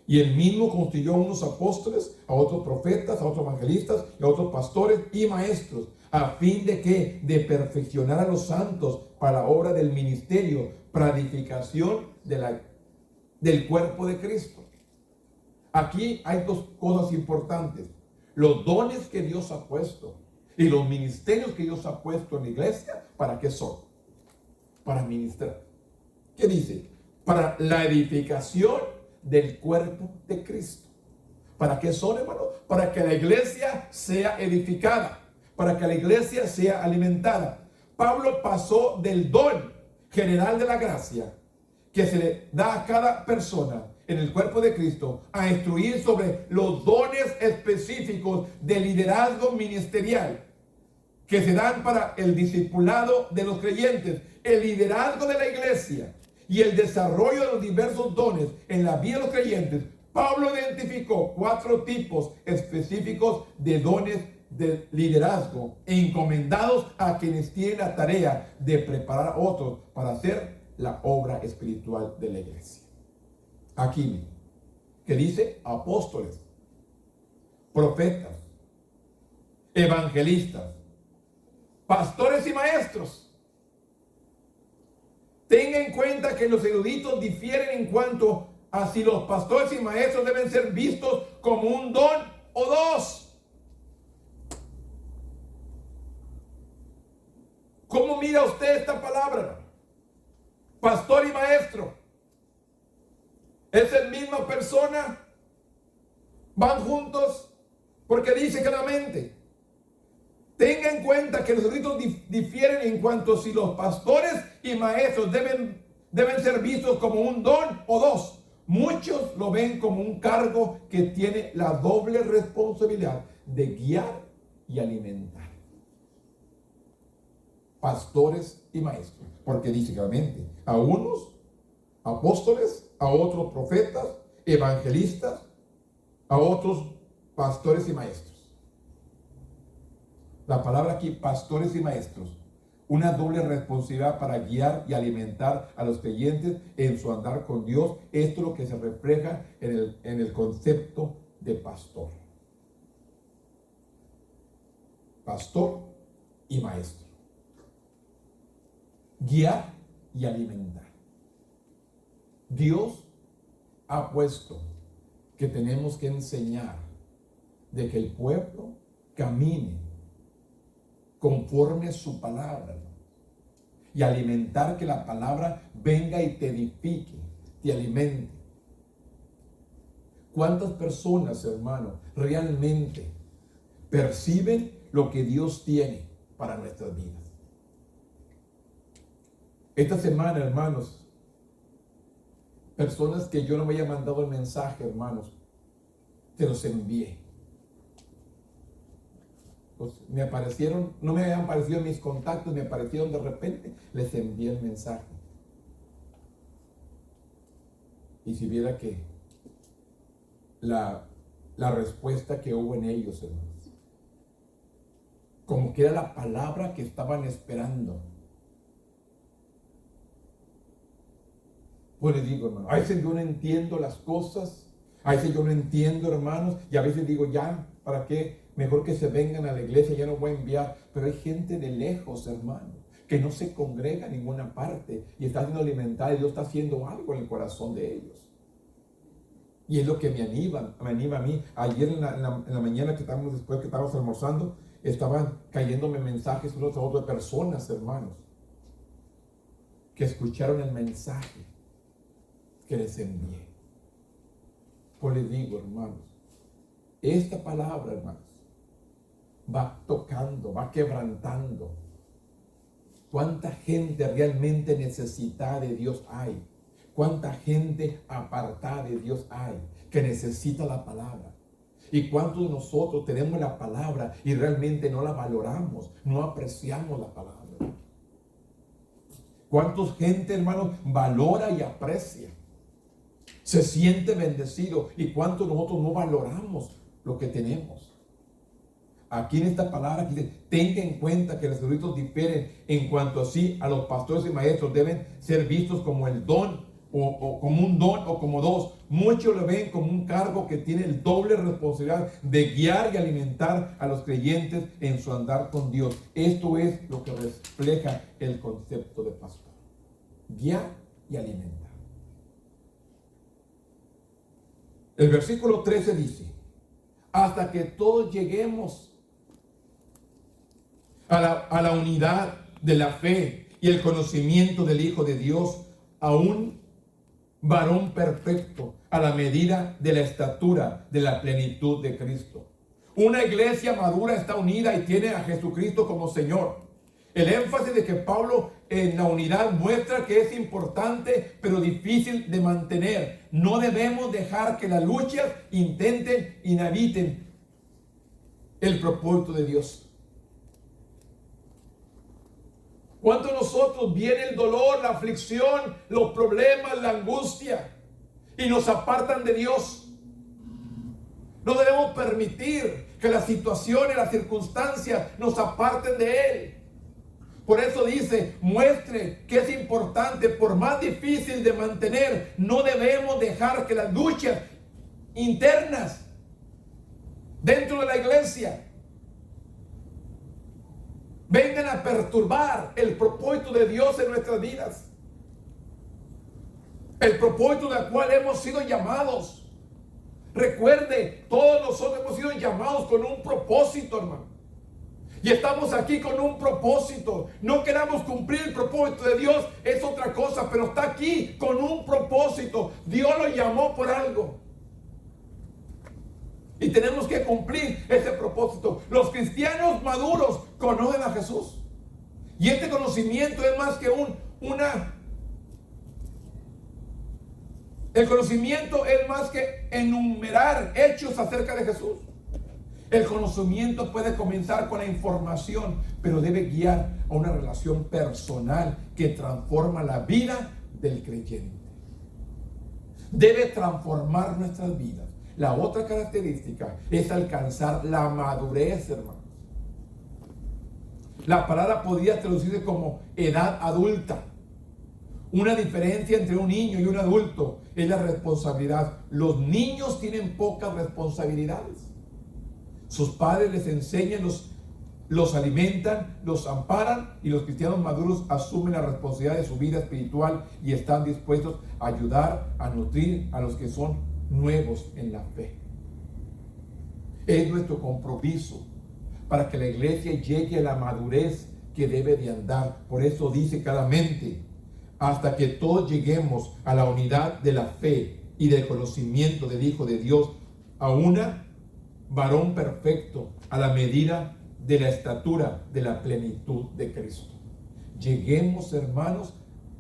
Y el mismo constituyó a unos apóstoles, a otros profetas, a otros evangelistas, y a otros pastores y maestros, a fin de que de perfeccionar a los santos para la obra del ministerio, para edificación del cuerpo de Cristo. Aquí hay dos cosas importantes: los dones que Dios ha puesto y los ministerios que Dios ha puesto en la iglesia. ¿Para qué son? Para ministrar. ¿Qué dice? Para la edificación del cuerpo de Cristo. ¿Para qué son, hermano? Para que la iglesia sea edificada, para que la iglesia sea alimentada. Pablo pasó del don general de la gracia que se le da a cada persona en el cuerpo de Cristo a instruir sobre los dones específicos de liderazgo ministerial que se dan para el discipulado de los creyentes, el liderazgo de la iglesia y el desarrollo de los diversos dones en la vida de los creyentes. Pablo identificó 4 tipos específicos de dones de liderazgo encomendados a quienes tienen la tarea de preparar a otros para hacer la obra espiritual de la iglesia. Aquí, que dice apóstoles, profetas, evangelistas, pastores y maestros. Tenga en cuenta que los eruditos difieren en cuanto a si los pastores y maestros deben ser vistos como un don o dos. ¿Cómo mira usted esta palabra? Pastor y maestro. ¿Es la misma persona? ¿Van juntos? Porque dice claramente: tenga en cuenta que los eruditos difieren en cuanto a si los pastores y maestros deben ser vistos como un don o dos. Muchos lo ven como un cargo que tiene la doble responsabilidad de guiar y alimentar. Pastores y maestros. Porque dice claramente, a unos apóstoles, a otros profetas, evangelistas, a otros pastores y maestros. La palabra aquí, pastores y maestros, una doble responsabilidad para guiar y alimentar a los creyentes en su andar con Dios. Esto es lo que se refleja en el concepto de pastor. Pastor y maestro. Guiar y alimentar. Dios ha puesto que tenemos que enseñar de que el pueblo camine conforme a su palabra, ¿no? Y alimentar, que la palabra venga y te edifique, te alimente. ¿Cuántas personas, hermano, realmente perciben lo que Dios tiene para nuestras vidas? Esta semana, hermanos, personas que yo no me haya mandado el mensaje, hermanos, te los envié. Pues me aparecieron, no me habían aparecido mis contactos, me aparecieron de repente, les envié el mensaje. Y si viera que la respuesta que hubo en ellos, hermanos, como que era la palabra que estaban esperando. Pues les digo, hermano, a veces yo no entiendo las cosas, a veces yo no entiendo, hermanos, y a veces digo, ya, ¿para qué? Mejor que se vengan a la iglesia, ya no voy a enviar. Pero hay gente de lejos, hermano, que no se congrega en ninguna parte y está siendo alimentada, y Dios está haciendo algo en el corazón de ellos. Y es lo que me anima a mí. Ayer en la mañana, después que estábamos almorzando, estaban cayéndome mensajes unos a otros de personas, hermanos, que escucharon el mensaje que les envié. Pues les digo, hermanos, esta palabra, hermanos, va tocando, va quebrantando. ¿Cuánta gente realmente necesitada de Dios hay? ¿Cuánta gente apartada de Dios hay que necesita la palabra? ¿Y cuántos de nosotros tenemos la palabra y realmente no la valoramos, no apreciamos la palabra? ¿Cuántos gente, hermanos, valora y aprecia? Se siente bendecido. ¿Y cuántos nosotros no valoramos lo que tenemos? Aquí en esta palabra que dice, tenga en cuenta que los eruditos difieren en cuanto así a los pastores y maestros deben ser vistos como el don o como un don o como dos. Muchos lo ven como un cargo que tiene el doble responsabilidad de guiar y alimentar a los creyentes en su andar con Dios. Esto es lo que refleja el concepto de pastor. Guiar y alimentar. El versículo 13 dice, hasta que todos lleguemos a la unidad de la fe y el conocimiento del Hijo de Dios, a un varón perfecto, a la medida de la estatura de la plenitud de Cristo. Una iglesia madura está unida y tiene a Jesucristo como Señor. El énfasis de que Pablo en la unidad muestra que es importante pero difícil de mantener. No debemos dejar que las luchas intenten inhabiten el propósito de Dios. ¿Cuánto a nosotros viene el dolor, la aflicción, los problemas, la angustia y nos apartan de Dios? No debemos permitir que las situaciones, las circunstancias nos aparten de Él. Por eso dice, muestre que es importante, por más difícil de mantener, no debemos dejar que las luchas internas dentro de la iglesia vengan a perturbar el propósito de Dios en nuestras vidas. El propósito del cual hemos sido llamados. Recuerde, todos nosotros hemos sido llamados con un propósito, hermano. Y estamos aquí con un propósito. No queramos cumplir el propósito de Dios, es otra cosa, pero está aquí con un propósito. Dios lo llamó por algo. Y tenemos que cumplir ese propósito. Los cristianos maduros conocen a Jesús. Y este conocimiento es más que el conocimiento es más que enumerar hechos acerca de Jesús. El conocimiento puede comenzar con la información, pero debe guiar a una relación personal que transforma la vida del creyente. Debe transformar nuestras vidas. La otra característica es alcanzar la madurez, hermanos. La palabra podría traducirse como edad adulta. Una diferencia entre un niño y un adulto es la responsabilidad. Los niños tienen pocas responsabilidades. Sus padres les enseñan, los alimentan, los amparan, y los cristianos maduros asumen la responsabilidad de su vida espiritual y están dispuestos a ayudar, a nutrir a los que son nuevos en la fe. Es nuestro compromiso para que la iglesia llegue a la madurez que debe de andar. Por eso dice claramente: hasta que todos lleguemos a la unidad de la fe y del conocimiento del Hijo de Dios, a una varón perfecto, a la medida de la estatura de la plenitud de Cristo. Lleguemos, hermanos,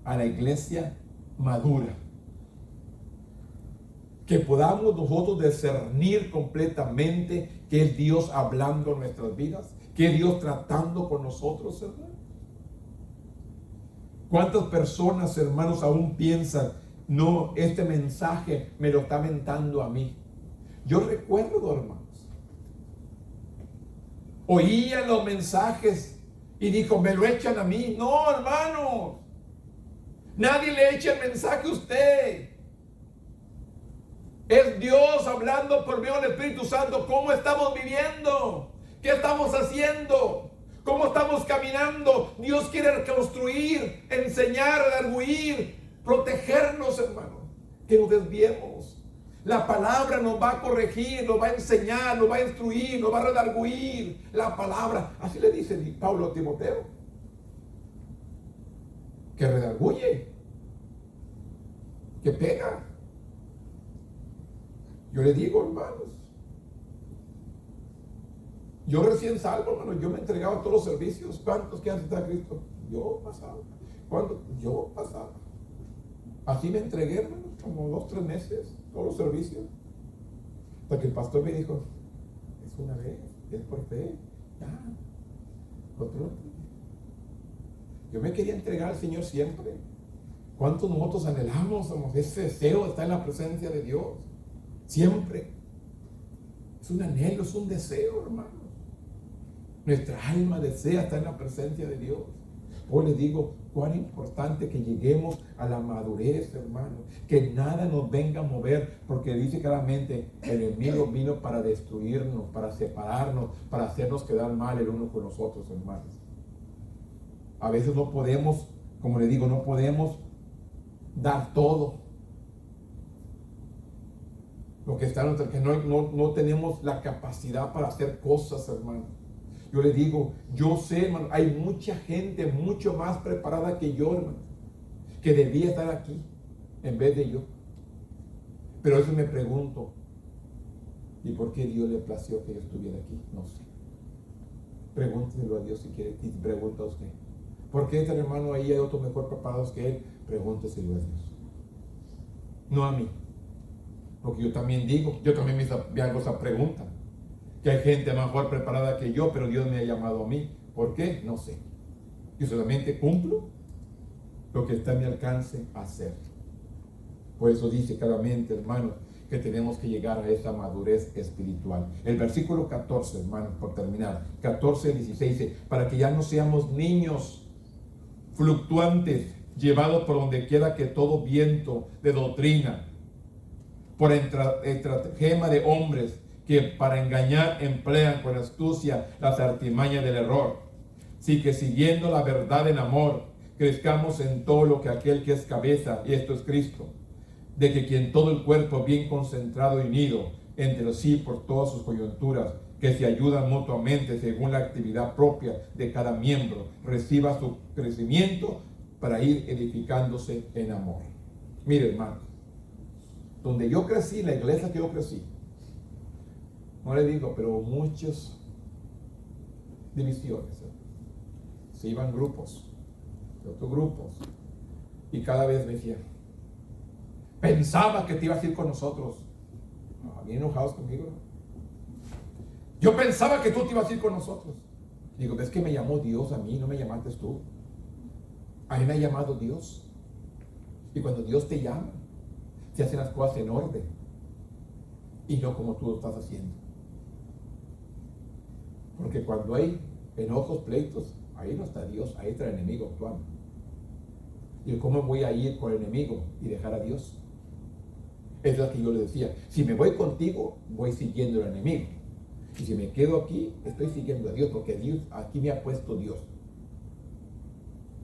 a la iglesia madura. Que podamos nosotros discernir completamente que es Dios hablando en nuestras vidas, que es Dios tratando con nosotros, hermanos. ¿Cuántas personas, hermanos, aún piensan: no, este mensaje me lo está mentando a mí? Yo recuerdo, hermanos, oían los mensajes y dijo: me lo echan a mí. No, hermanos, nadie le echa el mensaje a usted. Es Dios hablando por medio del Espíritu Santo. ¿Cómo estamos viviendo? ¿Qué estamos haciendo? ¿Cómo estamos caminando? Dios quiere reconstruir, enseñar, redarguir, protegernos, hermano. Que nos desviemos. La palabra nos va a corregir, nos va a enseñar, nos va a instruir, nos va a redarguir. La palabra, así le dice Pablo a Timoteo, que redarguye, que pega. Yo le digo, hermanos, yo recién salvo, hermano, yo me entregaba a todos los servicios. ¿Cuántos que han aceptado a Cristo? Yo pasaba. ¿Cuántos? Yo pasaba. Así me entregué, hermano, como 2 o 3 meses, todos los servicios. Hasta que el pastor me dijo: es una vez, es por fe, ya, contrólate. Yo me quería entregar al Señor siempre. ¿Cuántos nosotros anhelamos, hermanos, ese deseo de estar en la presencia de Dios? Siempre. Es un anhelo, es un deseo, hermanos. Nuestra alma desea estar en la presencia de Dios. Hoy les digo cuán importante que lleguemos a la madurez, hermanos. Que nada nos venga a mover, porque dice claramente: el enemigo vino para destruirnos, para separarnos, para hacernos quedar mal el uno con los otros, hermanos. A veces no podemos, como les digo, no podemos dar todo lo que está, que no tenemos la capacidad para hacer cosas, hermano. Yo le digo, yo sé, hermano, hay mucha gente mucho más preparada que yo, hermano, que debía estar aquí en vez de yo. Pero eso me pregunto: ¿y por qué Dios le plació que yo estuviera aquí? No sé. Pregúnteselo a Dios si quiere, y pregunta a usted: ¿por qué este hermano ahí hay otros mejor preparados que él? Pregúnteselo a Dios, no a mí. Porque yo también digo, yo también me hago esa pregunta, que hay gente mejor preparada que yo, pero Dios me ha llamado a mí. ¿Por qué? No sé. Yo solamente cumplo lo que está a mi alcance hacer. Por eso dice claramente, hermanos, que tenemos que llegar a esa madurez espiritual. El versículo 14, hermanos, por terminar, 14-16 dice: para que ya no seamos niños fluctuantes, llevados por donde quiera que todo viento de doctrina, por estratagema de hombres que para engañar emplean con astucia las artimañas del error. Así que, siguiendo la verdad en amor, crezcamos en todo lo que aquel que es cabeza, y esto es Cristo, de que quien todo el cuerpo bien concentrado y unido entre sí por todas sus coyunturas, que se ayudan mutuamente según la actividad propia de cada miembro, reciba su crecimiento para ir edificándose en amor. Mire, hermano, donde yo crecí, la iglesia que yo crecí, no le digo, pero muchas divisiones, se iban grupos, otros grupos, y cada vez me decían: pensaba que te ibas a ir con nosotros. Bien enojados conmigo, ¿no? Yo pensaba que tú te ibas a ir con nosotros. Digo, ves que me llamó Dios a mí, no me llamaste tú. A mí me ha llamado Dios. Y cuando Dios te llama, se hacen las cosas en orden. Y no como tú lo estás haciendo. Porque cuando hay enojos, pleitos, ahí no está Dios, ahí está el enemigo actuando. ¿Y cómo voy a ir con el enemigo y dejar a Dios? Es lo que yo le decía. Si me voy contigo, voy siguiendo al enemigo. Y si me quedo aquí, estoy siguiendo a Dios, porque Dios, aquí me ha puesto Dios.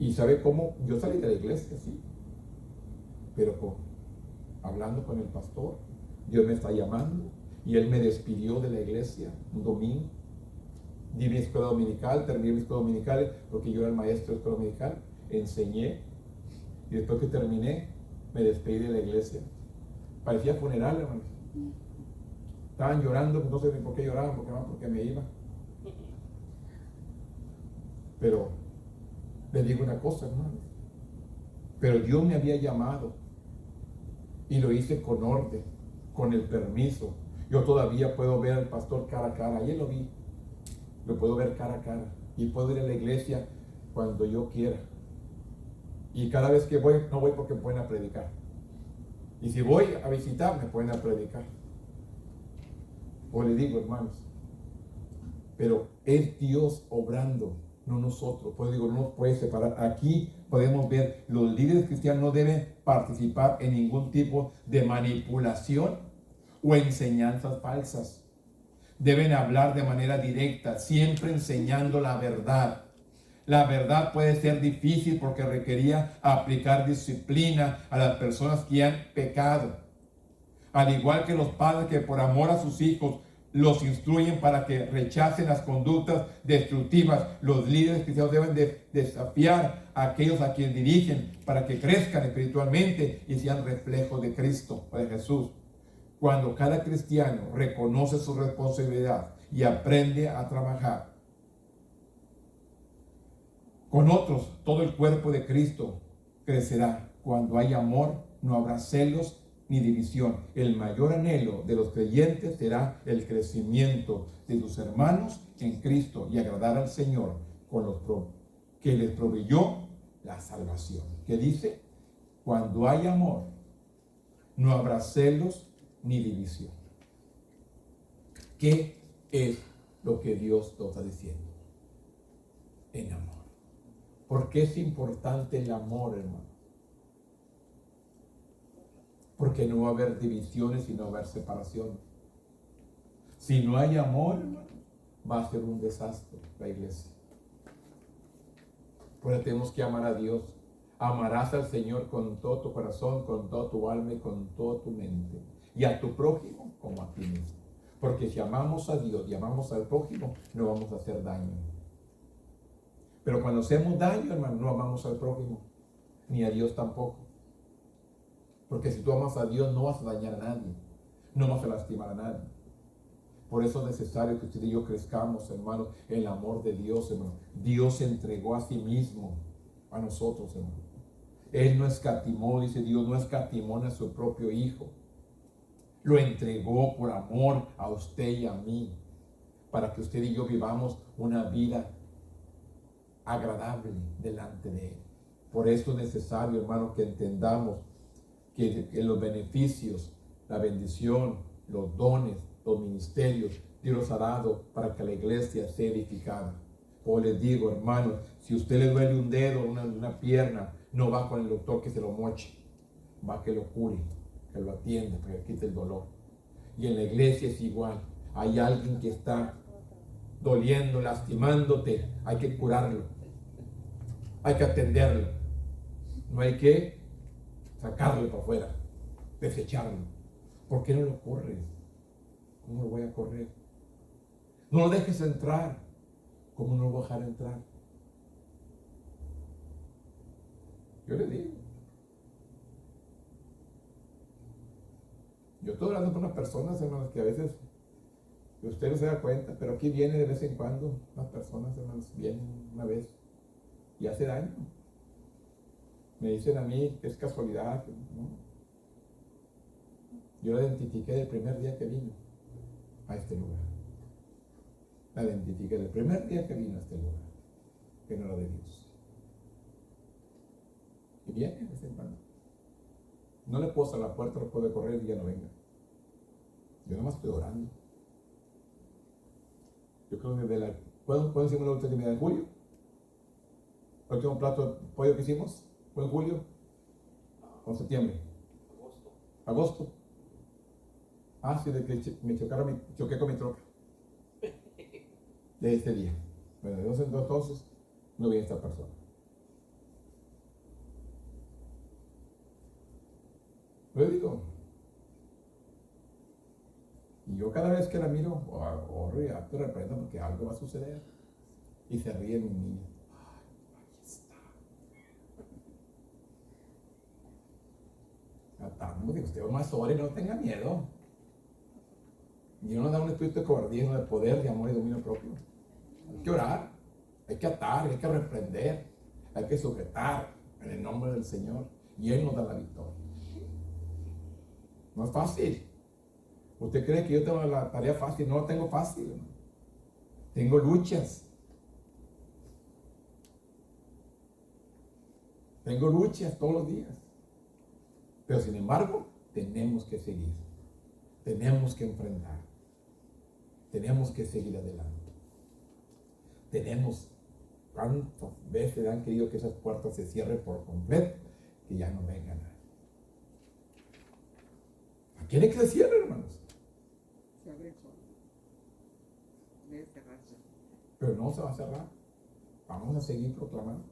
Y ¿sabe cómo? Yo salí de la iglesia, sí. Pero hablando con el pastor, Dios me está llamando. Y Él me despidió de la iglesia un domingo. Di mi escuela dominical, terminé mi escuela dominical, porque yo era el maestro de escuela dominical. Enseñé. Y después que terminé, me despedí de la iglesia. Parecía funeral, hermanos. Estaban llorando, no sé ni por qué lloraban, porque me iba. Pero les digo una cosa, hermanos. Pero Dios me había llamado y lo hice con orden, con el permiso. Yo todavía puedo ver al pastor cara a cara. Ayer lo vi. Lo puedo ver cara a cara. Y puedo ir a la iglesia cuando yo quiera. Y cada vez que voy, no voy porque me pueden a predicar. Y si voy a visitar, me pueden a predicar. O le digo, hermanos, pero es Dios obrando, no nosotros. Pues digo, no nos puede separar. Aquí podemos ver, los líderes cristianos no deben participar en ningún tipo de manipulación o enseñanzas falsas. Deben hablar de manera directa, siempre enseñando la verdad. La verdad puede ser difícil porque requería aplicar disciplina a las personas que han pecado. Al igual que los padres que por amor a sus hijos los instruyen para que rechacen las conductas destructivas, los líderes cristianos deben de desafiar a aquellos a quienes dirigen para que crezcan espiritualmente y sean reflejos de Cristo o de Jesús. Cuando cada cristiano reconoce su responsabilidad y aprende a trabajar con otros, todo el cuerpo de Cristo crecerá. Cuando hay amor, no habrá celos ni división. El mayor anhelo de los creyentes será el crecimiento de sus hermanos en Cristo y agradar al Señor con los que les proveyó la salvación. ¿Qué dice? Cuando hay amor, no habrá celos ni división. ¿Qué es lo que Dios nos está diciendo? En amor. ¿Por qué es importante el amor, hermano? Porque no va a haber divisiones y no va a haber separación. Si no hay amor, hermano, va a ser un desastre la iglesia. Por eso tenemos que amar a Dios. Amarás al Señor con todo tu corazón, con toda tu alma y con toda tu mente. Y a tu prójimo como a ti mismo. Porque si amamos a Dios y amamos al prójimo, no vamos a hacer daño. Pero cuando hacemos daño, hermano, no amamos al prójimo, ni a Dios tampoco. Porque si tú amas a Dios, no vas a dañar a nadie, no vas a lastimar a nadie. Por eso es necesario que usted y yo crezcamos, hermano, en el amor de Dios, hermano. Dios se entregó a sí mismo a nosotros, hermano. Él no escatimó, dice Dios, no escatimó a su propio Hijo. Lo entregó por amor a usted y a mí, para que usted y yo vivamos una vida agradable delante de Él. Por eso es necesario, hermano, que entendamos que los beneficios, la bendición, los dones, los ministerios, Dios los ha dado para que la iglesia sea edificada. O les digo, hermano, si a usted le duele un dedo, una pierna, no va con el doctor que se lo moche, va que lo cure, que lo atienda, para que quite el dolor. Y en la iglesia es igual. Hay alguien que está doliendo, lastimándote, hay que curarlo, hay que atenderlo, no hay que sacarlo para afuera, desecharlo. ¿Por qué no lo corres? ¿Cómo lo voy a correr? No lo dejes entrar. ¿Cómo no lo voy a dejar entrar? Yo le digo, yo estoy hablando con unas personas, hermanos, que a veces usted no se da cuenta, pero aquí viene de vez en cuando las personas, hermanos, vienen una vez y hace daño. Me dicen a mí que es casualidad, ¿no? Yo lo identifiqué el primer día que vino a este lugar. la identifiqué el primer día que vino a este lugar, que no era de Dios. Y viene, ese hermano. No le puedo cerrar la puerta, no puede correr y ya no venga. Yo nada más estoy orando. Yo creo que ¿puedo decirme la última de julio? El último plato de pollo que hicimos fue en julio o septiembre. Agosto. Sí, de que me choqué con mi troca. De este día. Bueno, de entonces no vi a esta persona. Lo digo. Y yo cada vez que la miro, te reprendo porque algo va a suceder. Y se ríe mi niña. Ahí está. Tratando de que usted más ore y no tenga miedo. Dios nos da un espíritu de cobardía, de poder, de amor y dominio propio. Hay que orar, hay que atar, hay que reprender, hay que sujetar en el nombre del Señor. Y Él nos da la victoria. No es fácil. ¿Usted cree que yo tengo la tarea fácil? No la tengo fácil, hermano. Tengo luchas. Tengo luchas todos los días. Pero sin embargo, tenemos que seguir. Tenemos que enfrentar. Tenemos que seguir adelante. ¿Cuántas veces han querido que esas puertas se cierren por completo? Que ya no venga nadie. ¿Quieren que se cierre, hermanos? Se abre solo. Debe cerrarse. Pero no se va a cerrar. Vamos a seguir proclamando.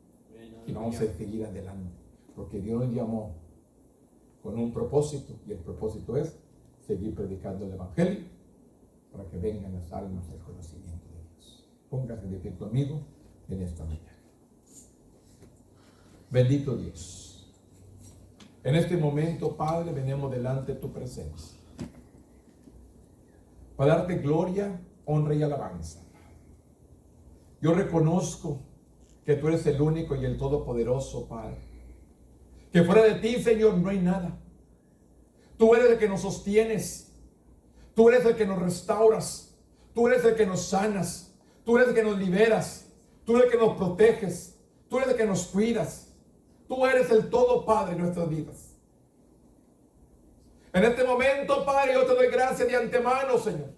Y vamos a seguir adelante. Porque Dios nos llamó con un propósito. Y el propósito es seguir predicando el Evangelio para que vengan las almas al conocimiento de Dios. Póngase de pie conmigo en esta mañana. Bendito Dios. En este momento, Padre, venimos delante de tu presencia para darte gloria, honra y alabanza. Yo reconozco que tú eres el único y el todopoderoso, Padre. Que fuera de ti, Señor, no hay nada. Tú eres el que nos sostienes. Tú eres el que nos restauras. Tú eres el que nos sanas. Tú eres el que nos liberas. Tú eres el que nos proteges. Tú eres el que nos cuidas. Tú eres el todo, Padre, en nuestras vidas. En este momento, Padre, yo te doy gracias de antemano, Señor,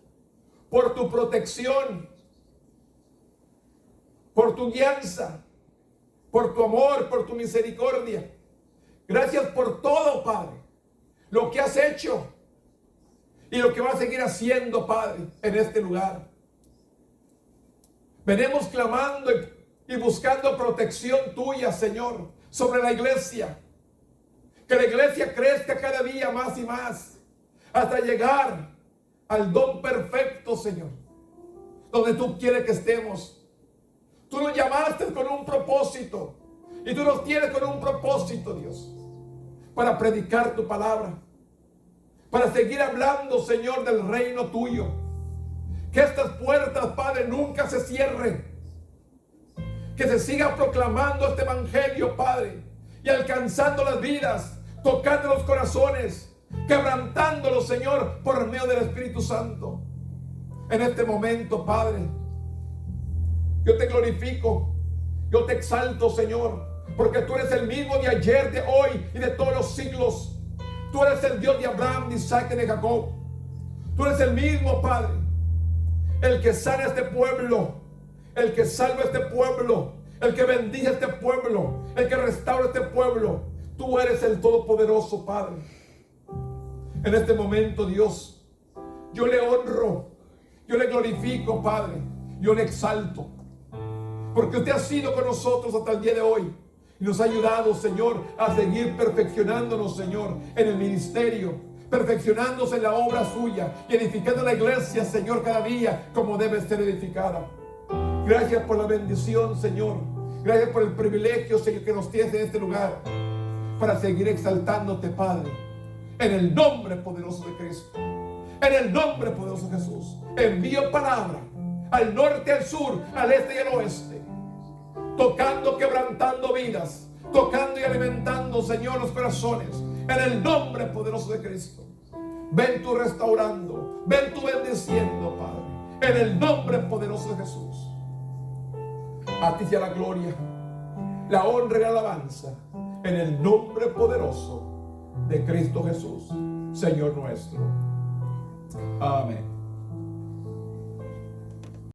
por tu protección, por tu guianza, por tu amor, por tu misericordia. Gracias por todo, Padre, lo que has hecho y lo que vas a seguir haciendo, Padre, en este lugar. Venimos clamando y buscando protección tuya, Señor, sobre la iglesia. Que la iglesia crezca cada día más y más hasta llegar al don perfecto, Señor, donde tú quieres que estemos. Tú nos llamaste con un propósito y tú nos tienes con un propósito, Dios, para predicar tu palabra, para seguir hablando, Señor, del reino tuyo. Que estas puertas, Padre, nunca se cierren. Que se siga proclamando este evangelio, Padre, y alcanzando las vidas, tocando los corazones, quebrantándolos, Señor, por medio del Espíritu Santo. En este momento, Padre, yo te glorifico, yo te exalto, Señor, porque tú eres el mismo de ayer, de hoy y de todos los siglos. Tú eres el Dios de Abraham, de Isaac y de Jacob. Tú eres el mismo, Padre, el que sana a este pueblo, el que salva a este pueblo, el que bendice a este pueblo, el que restaura a este pueblo. Tú eres el Todopoderoso, Padre. En este momento, Dios, yo le honro, yo le glorifico, Padre, yo le exalto, porque usted ha sido con nosotros hasta el día de hoy y nos ha ayudado, Señor, a seguir perfeccionándonos, Señor, en el ministerio, perfeccionándose en la obra suya y edificando la iglesia, Señor, cada día como debe ser edificada. Gracias por la bendición, Señor. Gracias por el privilegio, Señor, que nos tienes en este lugar para seguir exaltándote, Padre, en el nombre poderoso de Cristo, en el nombre poderoso de Jesús. Envío palabra al norte, al sur, al este y al oeste, tocando, quebrantando vidas, tocando y alimentando, Señor, los corazones, en el nombre poderoso de Cristo. Ven tú restaurando, ven tú bendiciendo, Padre, En el nombre poderoso de Jesús. A ti sea la gloria, la honra y la alabanza. En el nombre poderoso de Cristo Jesús, Señor nuestro. Amén.